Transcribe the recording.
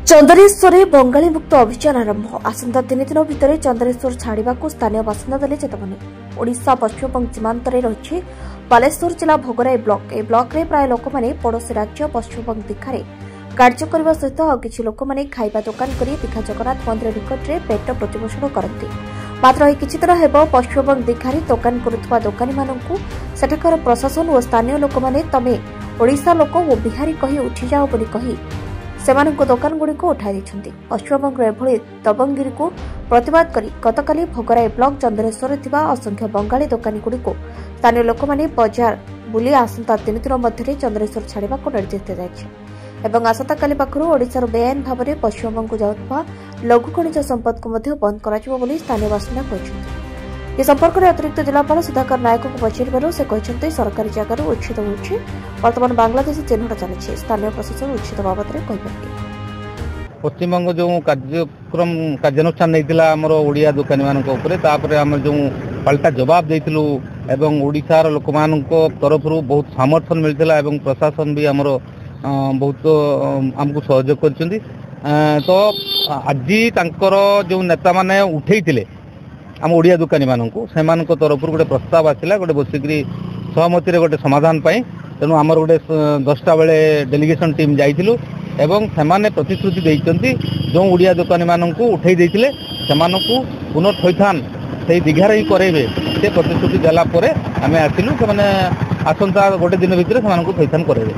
चंदनेश्वर बंगाली मुक्त अभियान आरंभ आसंता 3 दिन भितर चंदनेश्वर छाड़ा स्थानीय बासिंदा देले चेतावनी। ओडिशा पश्चिमबंग सीमांत रही बालेश्वर जिला भोगराई ब्लॉक ए ब्लॉक रे प्राय लोक माने पड़ोसी राज्य पश्चिमबंग दीघारे कार्य करने सहित आ किछि लोक माने खाइबा दुकान करी दीघा जगन्नाथ मंदिर निकट में पेट प्रतिपोषण करती। मात्र किछि दिन हेबो पश्चिमबंग दीघारे दुकान करुवा दोकानी माननकु सेठाकर प्रशासन और स्थानीय लोक माने तमे ओडिशा लोक और बिहारी कही उठी जाओ बोली कही सेमानंको दोकान गुड़िक उठाई देछन्ति। पश्चिमबंग एभଳି दबंगगिरी को प्रतिवाद करी गतकाली भोगराई ब्लॉक चंदनेश्वर थिबा असंख्य बंगाली दोकानी गुड़िक स्थानीय लोक माने बाजार बुली आसंता 3 दिन मध्य चंदनेश्वर छाड़ा को निर्देश दिया आसंता काली पाखु ओडिशार बेआईन भाव में पश्चिमबंग जाउथबा लघु खनिज संपद को बंद कराजिबो बोली स्थानीय बासिंदा कहछन्ति। ए संपर्क में अतिरिक्त जिलापाल सुधाकर नायक को पचार से कहते सरकारी जगार उच्छेद होछि वर्तमान बांग्लादेश चिन्हट चली स्थानीय प्रशासन उच्छेद बाबद में कहीपर पश्चिमबंग जो कार्यक्रम कार्यानुष्ठान नहीं ओडिया दुकानी मान जो पलटा जवाब देलु एवं ओडिशार लोक तरफ बहुत समर्थन मिलता प्रशासन भी आमर बहुत आमको सहयोग कर तो आज जो नेता माने उठे आम ओडिया दुकानी मानू से तरफ गोटे प्रस्ताव आसला गोटे बसिक सहमति गोटे समाधान पाई तेणु आमर गोटे 10टा बेले डेलीगेशन टीम जाइलु एवं से प्रतिश्रुति देइचंती जो ओडिया दुकानी मानू उठे देइथिले सेमानकु पुनर्थैथान से दीघार ही करेबे से प्रतिश्रुति देला परे आमे आसिलु से आसंता गोटे दिन भितर से थैथान करेबे।